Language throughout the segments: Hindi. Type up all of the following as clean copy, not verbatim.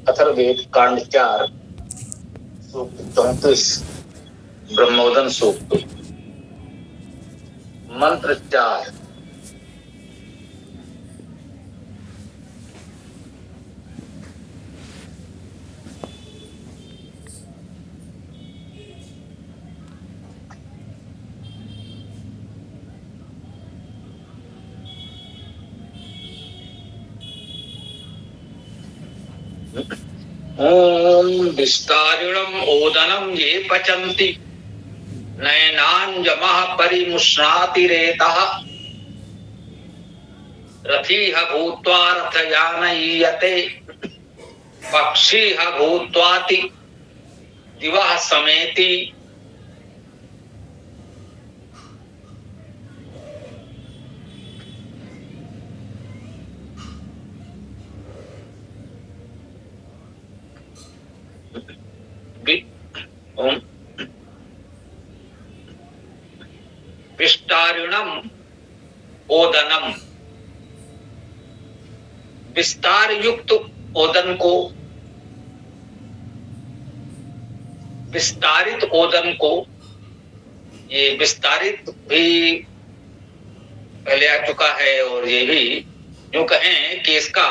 अथर्ववेद कांड 4 सूक्त 34 ब्रह्मोदन सूक्त मंत्र 4। ओम विस्तारिणम ओदनम ये पचन्ति नयनांजमः परिमुष्णाति रेतः रथीह भूत्वा रथयानयीयते पक्षीह भूत्वाति दिवः समेति विस्तारिणम ओदनम, विस्तार युक्त ओदन को, विस्तारित ओदन को, ये विस्तारित भी पहले आ चुका है और ये भी यूं कहें कि इसका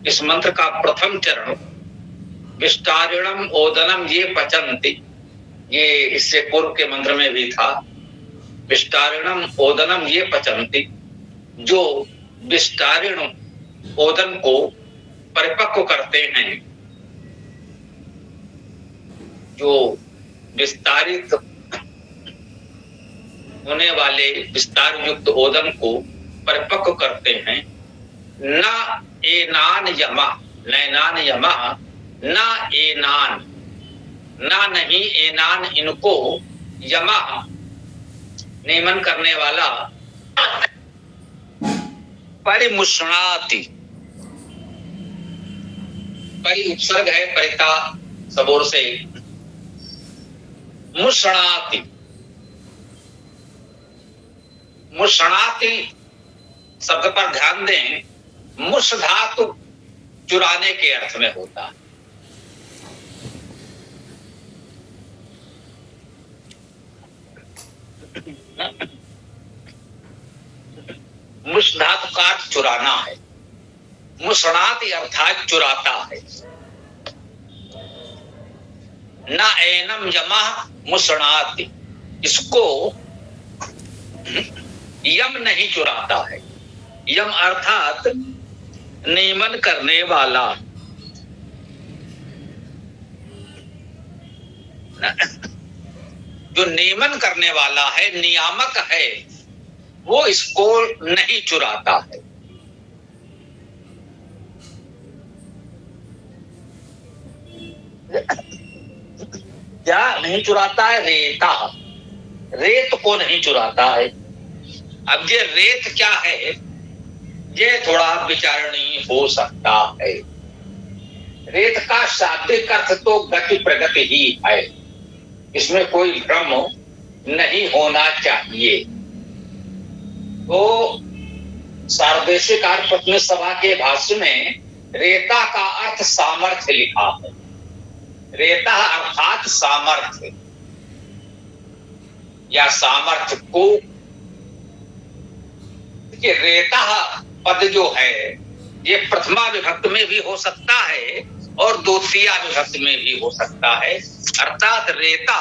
इस मंत्र का प्रथम चरण विस्तारिणम ओदनम ये पचन्ति, ये इससे पूर्व के मंत्र में भी था। विस्तारिणम ओदनम ये पचन्ति, जो विस्तारिण ओदन को परिपक्व करते हैं, जो विस्तारित होने वाले विस्तार युक्त ओदन को परिपक्व करते हैं। न एनान यमा, नैनान यमा, न एनान, ना नहीं एनान इनको, यमा नियमन करने वाला, परिमुष्णाति, परि उपसर्ग है परिता सबोर से, मुष्णाति, मुष्णाति शब्द पर ध्यान दें। मुष धातु चुराने के अर्थ में होता है। मुष धातु का अर्थ चुराना है। मुष्णाति अर्थात चुराता है। न एनम यमा मुष्णाति, इसको यम नहीं चुराता है। यम अर्थात नियमन करने वाला, जो नियमन करने वाला है, नियामक है, वो इसको नहीं चुराता है। क्या नहीं चुराता है? रेता, रेत को नहीं चुराता है। अब ये रेत क्या है, ये थोड़ा विचारणीय हो सकता है। रेत का शाब्दिक अर्थ तो गति प्रगति ही है, इसमें कोई भ्रम नहीं होना चाहिए। तो सार्वदेशिक आर्य प्रतिनिधि सभा के भाष्य में रेता का अर्थ सामर्थ्य लिखा है। रेता अर्थात सामर्थ्य या सामर्थ्य को। ये रेता पद जो है ये प्रथमा विभक्त में भी हो सकता है और द्वितीया विभक्त में भी हो सकता है। अर्थात रेता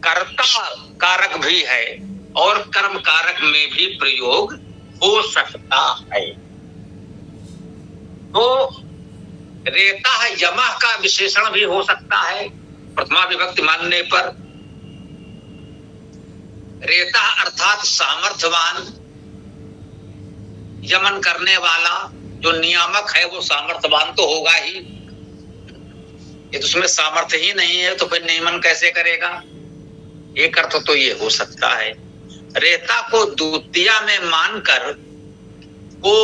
कर्ता कारक भी है और कर्म कारक में भी प्रयोग हो सकता है। तो रेता यमा का विशेषण भी हो सकता है प्रथमा विभक्ति मानने पर। रेता अर्थात सामर्थ्यवान, यमन करने वाला, जो नियामक है वो सामर्थ्यवान तो होगा ही। ये तो उसमें सामर्थ्य ही नहीं है तो फिर नियमन कैसे करेगा? एक अर्थ तो ये हो सकता है। रेता को द्वितीया में मानकर वो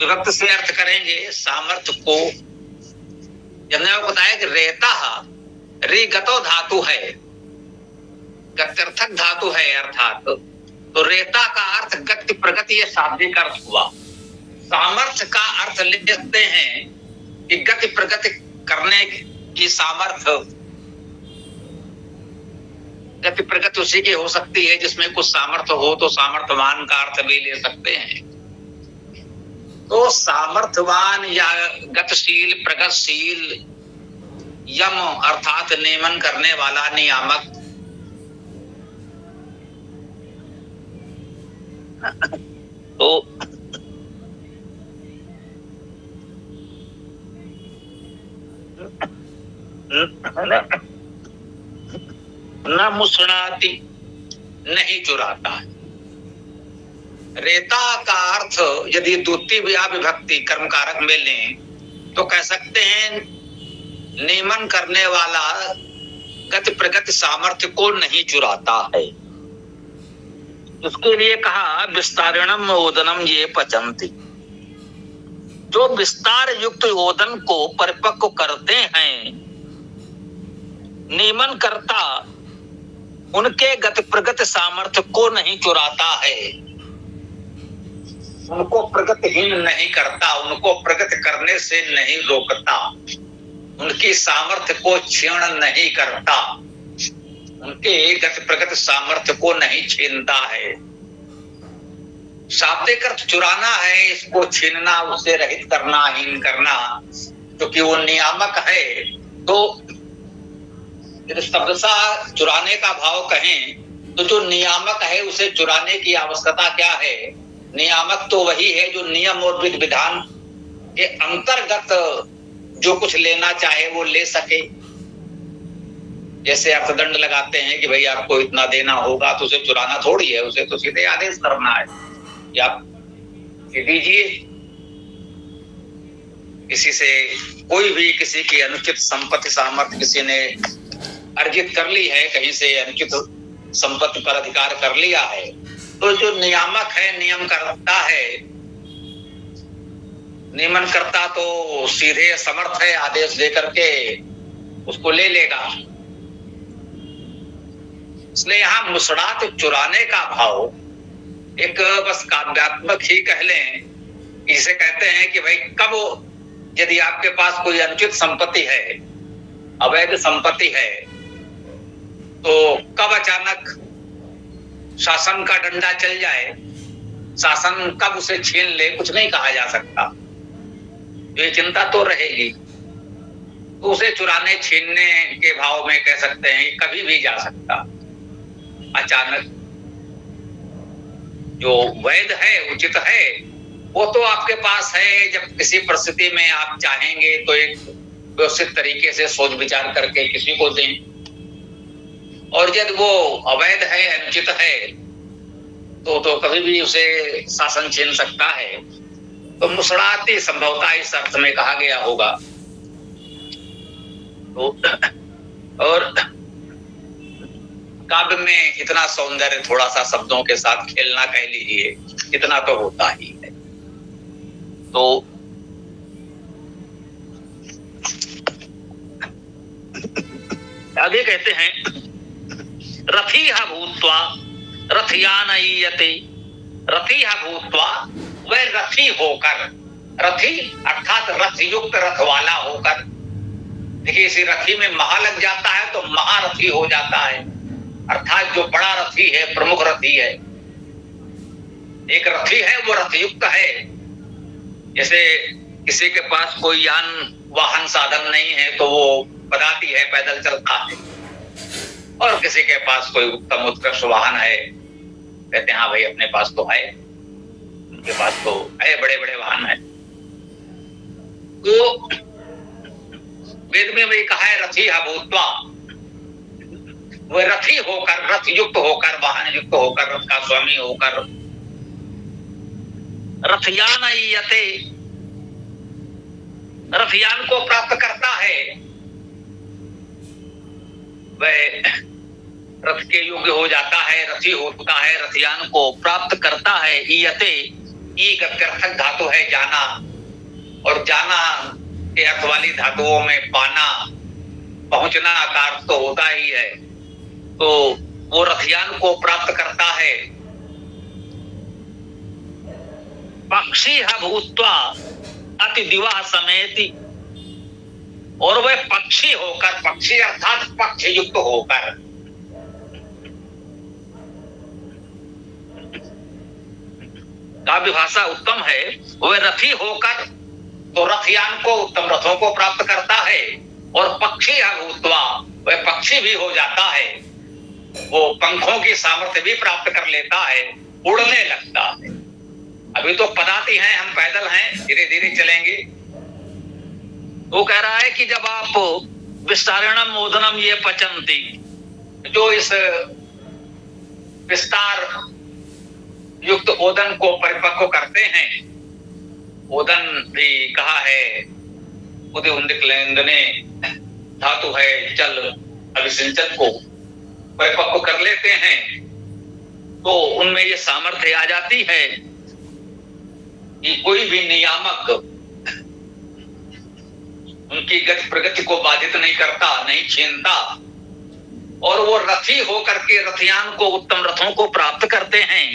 विभक्त से अर्थ करेंगे सामर्थ्य को। जब मैंने बताया कि रेता रिगतो धातु है, गत्यर्थक धातु है, अर्थात तो रेता का अर्थ गति प्रगति, ये शाब्दिक अर्थ हुआ। सामर्थ्य का अर्थ लेते हैं कि गति प्रगति करने की सामर्थ्य। गति प्रगति उसी की हो सकती है जिसमें कुछ सामर्थ्य हो, तो सामर्थ्यवान का अर्थ भी ले सकते हैं। तो सामर्थ्यवान या गतिशील, प्रगतिशील, यम अर्थात नियमन करने वाला, नियामक। तो न मुसणाति, नहीं चुराता है। रेता का अर्थ यदि द्वितीय विभक्ति कर्म कारक में लें तो कह सकते हैं नियमन करने वाला, गति प्रगति सामर्थ्य को नहीं चुराता है। उसके लिए कहा विस्तारणम ओदनम ये पचंती। जो विस्तार युक्त ओदन को परिपक्व करते हैं, नियमन करता उनके गति प्रगति सामर्थ्य को नहीं चुराता है, उनको प्रगतिहीन नहीं करता, उनको प्रगति करने से नहीं रोकता, उनकी सामर्थ्य को क्षीण नहीं करता, उनके गति प्रगति सामर्थ्य को नहीं छीनता है। शाब्दिक अर्थ चुराना है, इसको छीनना, उससे रहित करना, हीन करना, क्योंकि वो नियामक है। तो यदि शब्दसा चुराने का भाव कहें तो जो नियामक है उसे चुराने की आवश्यकता क्या है? नियामक तो वही है जो नियम और विधि विधान के अंतर्गत जो कुछ लेना चाहे वो ले सके। जैसे अर्थदंड लगाते हैं कि भाई आपको इतना देना होगा, तो उसे चुराना थोड़ी है, उसे तो सीधे आदेश करना है कि आप दीजिए। किसी से कोई भी किसी की अनुचित संपत्ति सामर्थ्य किसी ने अर्जित कर ली है, कहीं से अनुचित संपत्ति पर अधिकार कर लिया है, तो जो नियामक है, नियम करता है, नियमन करता तो सीधे समर्थ है आदेश देकर के उसको ले लेगा। इसलिए यहां मुसड़ात चुराने का भाव एक बस काव्यात्मक ही कह लें। इसे कहते हैं कि भाई कब यदि आपके पास कोई अनुचित संपत्ति है, अवैध संपत्ति है, तो कब अचानक शासन का डंडा चल जाए, शासन कब उसे छीन ले, कुछ नहीं कहा जा सकता। ये चिंता तो रहेगी। तो उसे चुराने छीनने के भाव में कह सकते हैं कभी भी जा सकता। अचानक जो वैध है, उचित है, वो तो आपके पास है। जब किसी परिस्थिति में आप चाहेंगे तो एक व्यवस्थित तरीके से सोच विचार करके किसी को दें, और यदि वो अवैध है, अनुचित है, तो कभी भी उसे शासन छीन सकता है। तो मुसड़ाती संभवतः इस अर्थ में कहा गया होगा। तो और काव्य में इतना सौंदर्य, थोड़ा सा शब्दों के साथ खेलना कह लीजिए, इतना तो होता ही है। तो आगे कहते हैं रथिहा भूत्वा रथयानयीयते। रथिहा भूत्वा, वह रथी होकर, रथी अर्थात रथ युक्त, रथ वाला होकर। देखिए इसी रथी में महा लग जाता है तो महारथी हो जाता है, अर्थात जो बड़ा रथी है, प्रमुख रथी है। एक रथी है वो रथयुक्त है। जैसे किसी के पास कोई यान वाहन साधन नहीं है तो वो पदाती है, पैदल चलता है, और किसी के पास कोई उत्तम उत्कृष्ट वाहन है, कहते हैं हाँ भाई अपने पास तो है, उनके पास तो है, बड़े बड़े वाहन है। तो वेद में भी कहा है रथी भूत्वा, वह रथी होकर, रथ युक्त होकर, वाहन युक्त होकर, रथ का स्वामी होकर। रथयानयीयते, रथयान को प्राप्त करता है, वह रथ के योग्य हो जाता है, रथी होता है, रथयान को प्राप्त करता है। ईयते, ई गत्यर्थक धातु है जाना, और जाना के अर्थ वाली धातुओं में पाना, पहुंचना का अर्थ तो होता ही है। तो वो रथयान को प्राप्त करता है। पक्षी भूत्वा अति दिवा समेति, और वह पक्षी होकर, पक्षी अर्थात पक्ष युक्त होकर, काव्य भाषा उत्तम है, वह रथी होकर तो रथयान को, उत्तम रथों को प्राप्त करता है, और पक्षी भूत्वा वह पक्षी भी हो जाता है, वो पंखों की सामर्थ्य भी प्राप्त कर लेता है, उड़ने लगता है। अभी तो पदाति हैं, हम पैदल हैं, धीरे धीरे चलेंगे। वो कह रहा है कि जब आप विस्तारणम मोदनम ये पचंती, जो इस विस्तार युक्त ओदन को परिपक्व करते हैं, ओदन भी कहा है, उदय उन्दिक लेंदने धातु है, जल अभिसिंचन को परिपक्व कर लेते हैं, तो उनमें ये सामर्थ्य आ जाती है कि कोई भी नियामक उनकी गति प्रगति को बाधित नहीं करता, नहीं छीनता, और वो रथी होकर के रथयान को, उत्तम रथों को प्राप्त करते हैं।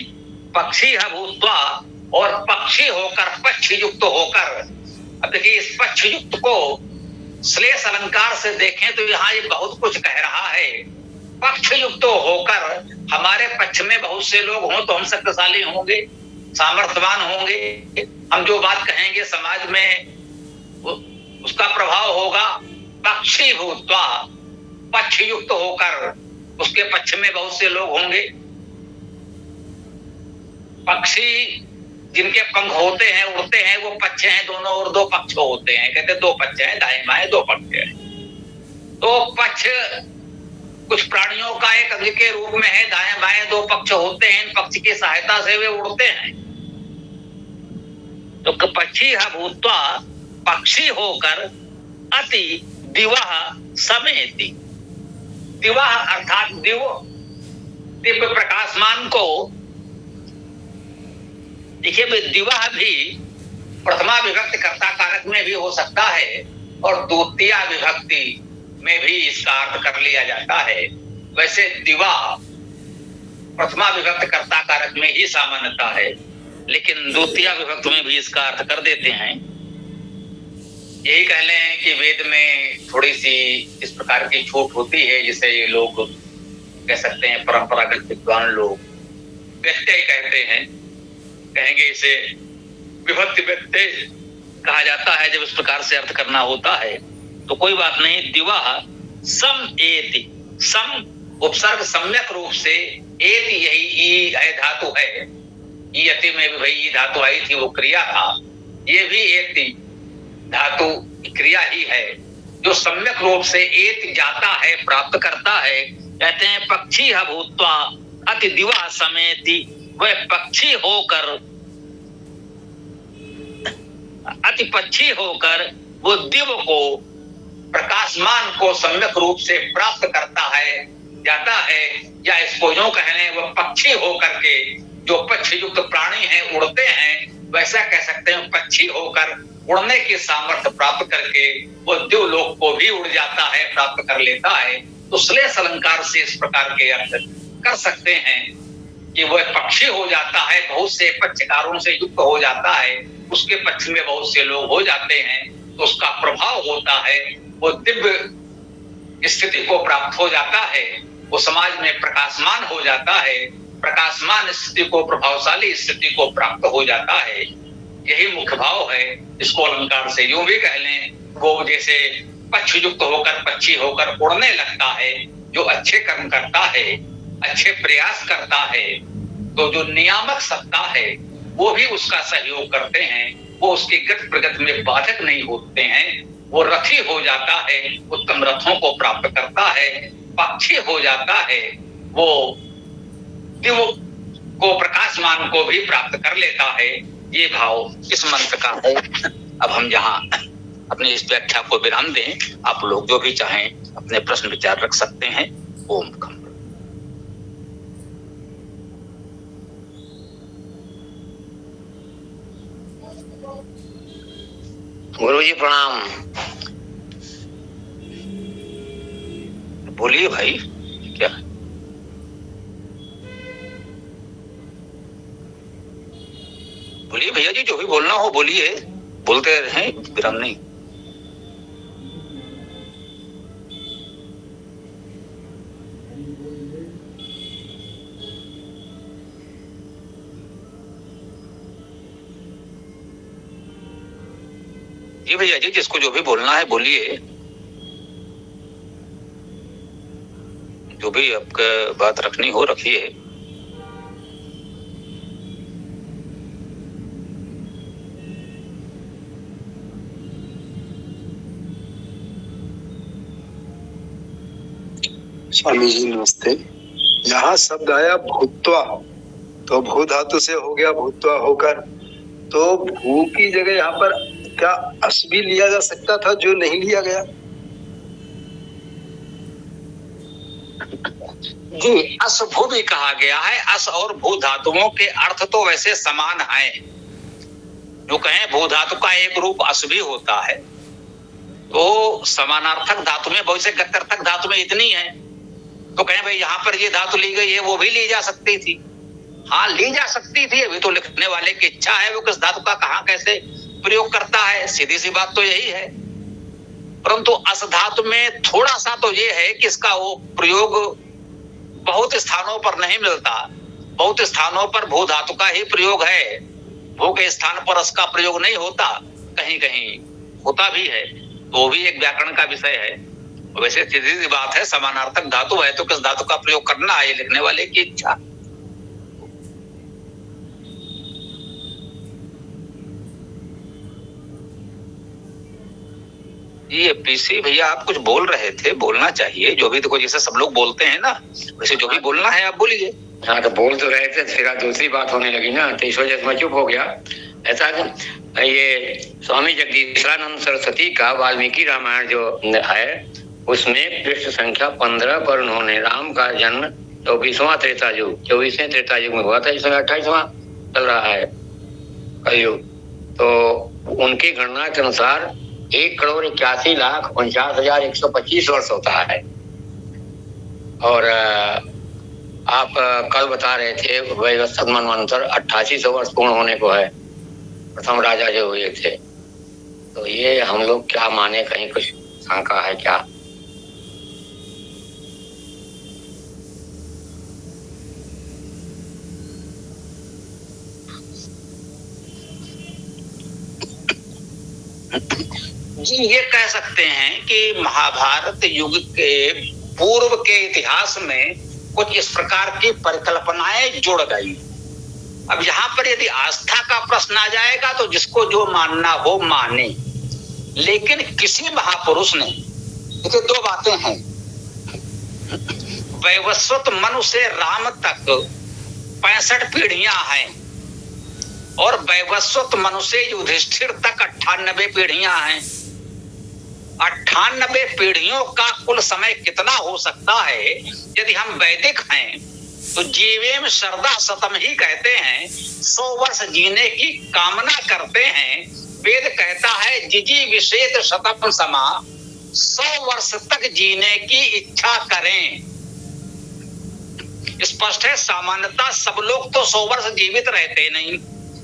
पक्षी भूत्वा, और पक्षी होकर, पक्ष युक्त होकर। अब देखिए, इस पक्ष युक्त को श्लेष अलंकार से देखें तो यहाँ ये बहुत कुछ कह रहा है। पक्ष युक्त होकर, हमारे पक्ष में बहुत से लोग हों तो हम शक्तिशाली होंगे, सामर्थ्यवान होंगे, हम जो बात कहेंगे समाज में उसका प्रभाव होगा। पक्षी भूत्वा, पक्ष युक्त होकर, उसके पक्ष में बहुत से लोग होंगे। पक्षी जिनके पंख होते हैं, उड़ते हैं, वो पक्ष हैं, दोनों और दो पक्ष होते हैं, कहते दो पक्ष हैं, दाएं बाएं दो पक्ष हैं। तो पक्ष कुछ प्राणियों का एक अंग के रूप में है, दाएं बाएं दो पक्ष होते हैं, इन पक्ष की सहायता से वे उड़ते हैं। तो पक्षी भूत्वा, पक्षी होकर, अति दिवः समेति, दिवः अर्थात दिव, दिव्य प्रकाशमान को। देखिए, दिवा भी प्रथमा विभक्ति कर्ता कारक में भी हो सकता है, और द्वितीय विभक्ति में भी इसका अर्थ कर लिया जाता है। वैसे दिवा प्रथमा विभक्ति कर्ता कारक में ही सामान्यता है, लेकिन द्वितीय विभक्ति में भी इसका अर्थ कर देते हैं। यही कह लें कि वेद में थोड़ी सी इस प्रकार की छूट होती है, जिसे ये लोग कह सकते हैं, परंपरागत विद्वान लोग व्यत्यय कहते हैं, कहेंगे इसे विभक्ति व्यत्यय कहा जाता है जब इस प्रकार से अर्थ करना होता है। तो कोई बात नहीं। दिवा सम एति, सम उपसर्ग सम्यक रूप से, एति यही ई है धातु है, ई अति में भी भाई ई धातु आई थी, वो क्रिया था, ये भी एति धातु क्रिया ही है, जो सम्यक रूप से एति जाता है, प्राप्त करता है। कहते हैं पक्षी भूत्वा अति दिवा समेति, वह पक्षी होकर, अति पक्षी होकर वो दिव को, प्रकाशमान को सम्यक रूप से प्राप्त करता है, जाता है। या इसको यूं कहने, वो पक्षी होकर के, जो पक्ष युक्त प्राणी हैं, उड़ते हैं, वैसा कह सकते हैं पक्षी होकर उड़ने की सामर्थ्य प्राप्त करके वो दिव लोक को भी उड़ जाता है, प्राप्त कर लेता है। तो श्लेष अलंकार से इस प्रकार के अर्थ कर सकते हैं कि वह पक्षी हो जाता है, बहुत से पक्षकारों से युक्त हो जाता है, उसके पक्ष में बहुत से लोग हो जाते हैं, तो उसका प्रभाव होता है, वो दिव्य स्थिति को प्राप्त हो जाता है, वो समाज में प्रकाशमान हो जाता है, प्रकाशमान स्थिति को, प्रभावशाली स्थिति को प्राप्त हो जाता है। यही मुख्य भाव है। इसको अलंकार से यूं भी कह लें, वो जैसे पक्ष युक्त होकर, पक्षी होकर उड़ने लगता है, जो अच्छे कर्म करता है, अच्छे प्रयास करता है, तो जो नियामक सत्ता है वो भी उसका सहयोग करते हैं, वो उसकी गति प्रगति में बाधक नहीं होते हैं, वो रथी हो जाता है, उत्तम रथों को प्राप्त करता है, पक्षी हो जाता है, वो दिव को, प्रकाशमान को भी प्राप्त कर लेता है। ये भाव इस मंत्र का है। अब हम यहाँ अपनी इस व्याख्या को विराम दें। आप लोग जो भी चाहें अपने प्रश्न विचार रख सकते हैं। ओम खम। गुरु जी प्रणाम। बोलिए भाई, क्या बोलिए। बोलिए भैया जी, जो भी बोलना हो बोलिए, बोलते रहें, विराम नहीं। जी भैया जी, जिसको जो भी बोलना है बोलिए, जो भी आपका बात रखनी हो रखिए। स्वामी जी नमस्ते। यहाँ शब्द आया भूत्वा, तो भू धातु से हो गया भूत्वा होकर, तो भू की जगह यहाँ पर क्या अस भी लिया जा सकता था जो नहीं लिया गया? जी, अस भू भी कहा गया है। अस और भू धातुओं के अर्थ तो वैसे समान हैं। जो कहें भू धातु का एक रूप अस भी होता है, तो समानार्थक धातु में, बहुत से गत्यर्थक धातु में इतनी है, तो कहें भाई यहाँ पर ये धातु ली गई है, वो भी ली जा सकती थी। हाँ, ली जा सकती थी। अभी तो लिखने वाले की इच्छा है वो किस धातु का कहाँ कैसे प्रयोग करता है, सीधी सी बात तो यही है। परंतु अस धातु में थोड़ा सा तो ये है कि इसका वो प्रयोग बहुत स्थानों पर नहीं मिलता। बहुत स्थानों पर भू धातु का ही प्रयोग है, भू के स्थान पर अस का प्रयोग नहीं होता, कहीं कहीं होता भी है। तो वो भी एक व्याकरण का विषय है। वैसे सीधी सी बात है, समानार्थक धातु है तो किस धातु का प्रयोग करना है, लिखने वाले की इच्छा। ये पीसी भैया, आप कुछ बोल रहे थे, बोलना चाहिए। जो भी देखो, जैसे सब लोग बोलते हैं ना, वैसे जो भी बोलना है आप बोलिए। हाँ, तो बोल तो रहे थे, फिर दूसरी बात होने लगी ना, तो इस वजह से मैं चुप हो गया। ऐसा ये स्वामी जगदीशानंद सरस्वती का वाल्मीकि रामायण जो है, उसमें पृष्ठ संख्या 15 पर उन्होंने राम का जन्म 24वां त्रेता युग, 24वें त्रेता युग में हुआ था, इसमें 28वां चल रहा है कलयुग। तो उनकी गणना के अनुसार 1,81,49,125 वर्ष होता है। और आप कल बता रहे थे वैवस्वत मनवंतर 8800 वर्ष पूर्ण होने को है, प्रथम राजा जो हुए थे। तो ये हम लोग क्या माने, कहीं कुछ शंका है क्या? जी, ये कह सकते हैं कि महाभारत युग के पूर्व के इतिहास में कुछ इस प्रकार की परिकल्पनाएं जुड़ गई। अब यहाँ पर यदि आस्था का प्रश्न आ जाएगा तो जिसको जो मानना हो माने, लेकिन किसी महापुरुष ने, देखिए दो बातें हैं, वैवस्वत मनु से राम तक 65 पीढ़ियां हैं, और वैवस्वत मनु से युधिष्ठिर तक 98 पीढ़ियां हैं। 98 पीढ़ियों का कुल समय कितना हो सकता है? यदि हम वैदिक हैं तो जीवेम शरदा शतम ही कहते हैं, 100 वर्ष जीने की कामना करते हैं। वेद कहता है जिजी विशेष शतम समा, 100 वर्ष तक जीने की इच्छा करें। स्पष्ट है, सामान्यतः सब लोग तो 100 वर्ष जीवित रहते नहीं।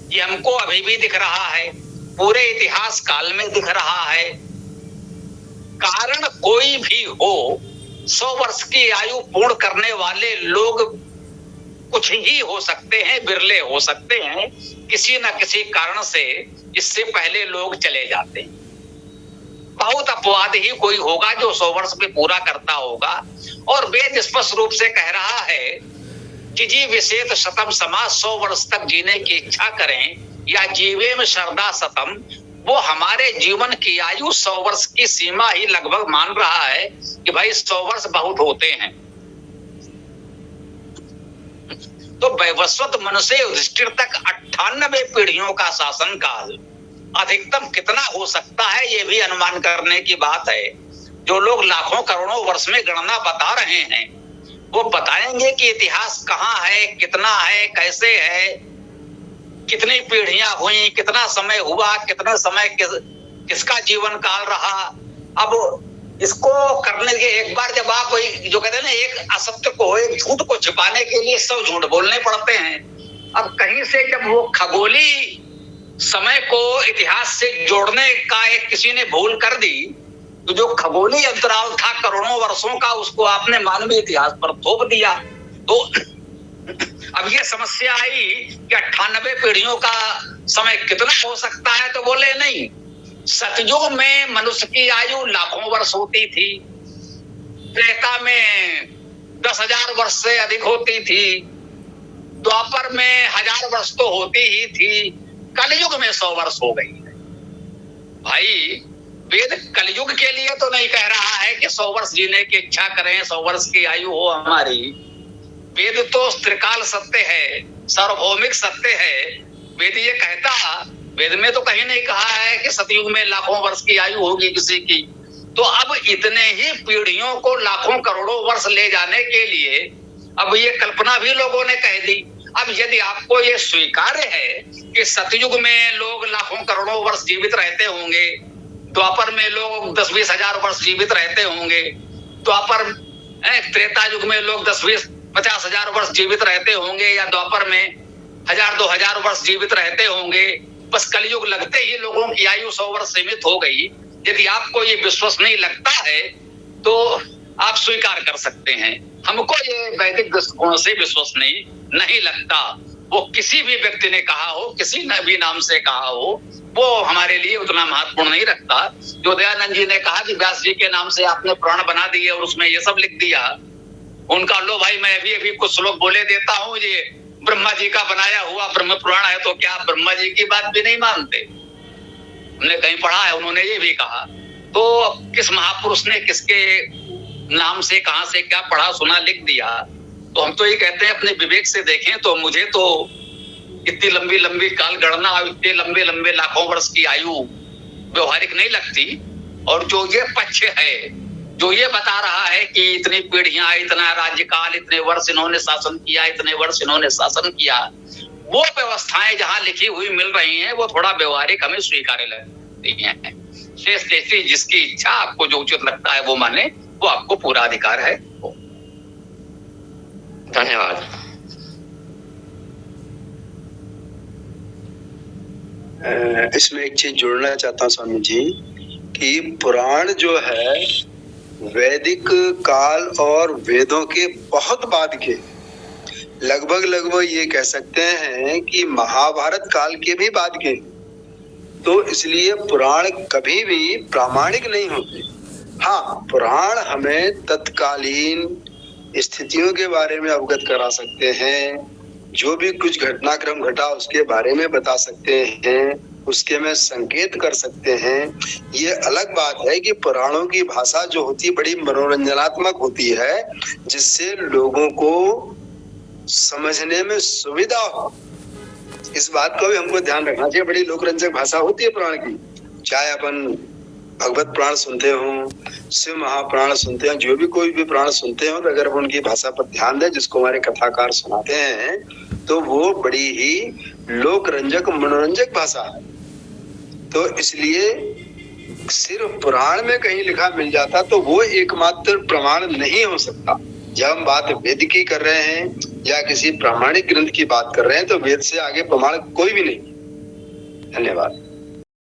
ये हमको अभी भी दिख रहा है, पूरे इतिहास काल में दिख रहा है। कारण कोई भी हो, 100 वर्ष की आयु पूर्ण करने वाले लोग कुछ ही हो सकते हैं, बिरले हो सकते हैं। किसी न किसी कारण से इससे पहले लोग चले जाते हैं। बहुत अपवाद ही कोई होगा जो 100 वर्ष में पूरा करता होगा। और वेद स्पष्ट रूप से कह रहा है जिजी विशेष शतम समा, 100 वर्ष तक जीने की इच्छा करें, या जीवे में शरदा शतम, वो हमारे जीवन की आयु 100 वर्ष की सीमा ही लगभग मान रहा है कि भाई 100 वर्ष बहुत होते हैं। तो वैवस्वत मनु से युधिष्ठिर तक 98 पीढ़ियों का शासन काल अधिकतम कितना हो सकता है, ये भी अनुमान करने की बात है। जो लोग लाखों करोड़ों वर्ष में गणना बता रहे हैं, वो बताएंगे कि इतिहास कहाँ है, कितना है, कैसे है, कितनी पीढ़ियां हुई, कितना समय हुआ, कितना समय किसका जीवन काल रहा। अब इसको करने के एक बार जब आप जो कहते हैं ना, एक असत्य को, एक झूठ को छिपाने के लिए 100 झूठ बोलने पड़ते हैं। अब कहीं से जब वो खगोली समय को इतिहास से जोड़ने का एक किसी ने भूल कर दी, तो जो खगोलीय अंतराल था करोड़ों वर्षों का, उसको आपने मानवीय इतिहास पर थोप दिया। तो अब ये समस्या आई कि 98 पीढ़ियों का समय कितना हो सकता है, तो बोले नहीं, सतयुग में मनुष्य की आयु लाखों वर्ष होती थी, त्रेता में 10,000 वर्ष से अधिक होती थी, द्वापर में 1000 वर्ष तो होती ही थी, कलयुग में 100 वर्ष हो गई है। भाई वेद कलयुग के लिए तो नहीं कह रहा है कि 100 वर्ष जीने की इच्छा करें, 100 वर्ष की आयु हो हमारी। वेद तो त्रिकाल सत्य है, सार्वभौमिक सत्य है। वेद ये कहता, वेद में तो कहीं नहीं कहा है कि सतयुग में लाखों वर्ष की आयु होगी किसी की। तो अब इतने ही पीढ़ियों को लाखों करोड़ों वर्ष ले जाने के लिए अब ये कल्पना भी लोगों ने कह दी। अब यदि आपको ये स्वीकार्य है कि सतयुग में लोग लाखों करोड़ों वर्ष जीवित रहते होंगे, द्वापर में लोग 10-20 हजार वर्ष जीवित रहते होंगे, द्वापर त्रेता युग में लोग 10-20-50 हजार वर्ष जीवित रहते होंगे, या द्वापर में 1000-2000 वर्ष जीवित रहते होंगे, बस कलयुग लगते ही लोगों की आयु 100 वर्ष सीमित हो गई। यदि आपको ये विश्वास नहीं लगता है तो आप स्वीकार कर सकते हैं। हमको ये वैदिक दृष्टिकोण से विश्वसनीय नहीं लगता। वो किसी भी व्यक्ति ने कहा हो, किसी ने भी नाम से कहा हो, वो हमारे लिए उतना महत्वपूर्ण नहीं रखता। जो दयानंद जी ने कहा कि व्यास जी के नाम से आपने पुराण बना दिए और उसमें ये सब लिख दिया, उनका लो भाई मैं अभी कुछ श्लोक बोले देता हूँ, ये ब्रह्मा जी का बनाया हुआ ब्रह्म पुराण है, तो क्या ब्रह्मा जी की बात भी नहीं मानते? हमने कहीं पढ़ा है, उन्होंने ये भी कहा। तो किस महापुरुष ने किसके नाम से कहां से क्या पढ़ा सुना लिख दिया? तो हम तो ये कहते हैं अपने विवेक से देखें। तो मुझे तो इतनी लंबी लंबी काल गणना और इतने लंबे लंबे लाखों वर्ष की आयु व्यवहारिक नहीं लगती। और जो ये पक्ष है, जो ये बता रहा है कि इतनी पीढ़ियां, इतना राज्यकाल, इतने वर्ष इन्होंने शासन किया, इतने वर्ष इन्होंने शासन किया, वो व्यवस्थाएं जहां लिखी हुई मिल रही हैं, वो थोड़ा व्यवहारिक हमें स्वीकार्य लगती हैं। शेष जैसी जिसकी इच्छा, आपको जो उचित लगता है वो माने, वो आपको पूरा अधिकार है। धन्यवाद। इसमें एक चीज जोड़ना चाहता हूँ स्वामी जी कि पुराण जो है वैदिक काल और वेदों के बहुत बाद के, लगभग ये कह सकते हैं कि महाभारत काल के भी बाद के, तो इसलिए पुराण कभी भी प्रामाणिक नहीं होते। हाँ, पुराण हमें तत्कालीन स्थितियों के बारे में अवगत करा सकते हैं, जो भी कुछ घटनाक्रम घटा उसके बारे में बता सकते हैं, उसके में संकेत कर सकते हैं। ये अलग बात है कि पुराणों की भाषा जो होती है बड़ी मनोरंजनात्मक होती है, जिससे लोगों को समझने में सुविधा हो। इस बात को भी हमको ध्यान रखना चाहिए। बड़ी लोकरंजक भाषा होती है पुराण की, चाहे अपन भगवत पुराण सुनते हो, शिव महापुराण सुनते हो, जो भी कोई भी पुराण सुनते हो, तो अगर वो उनकी भाषा पर ध्यान दें, जिसको हमारे कथाकार सुनाते हैं, तो वो बड़ी ही लोकरंजक मनोरंजक भाषा है। तो इसलिए सिर्फ पुराण में कहीं लिखा मिल जाता तो वो एकमात्र प्रमाण नहीं हो सकता। जब हम बात वेद की कर रहे हैं या किसी प्रामाणिक ग्रंथ की बात कर रहे हैं, तो वेद से आगे प्रमाण कोई भी नहीं। धन्यवाद।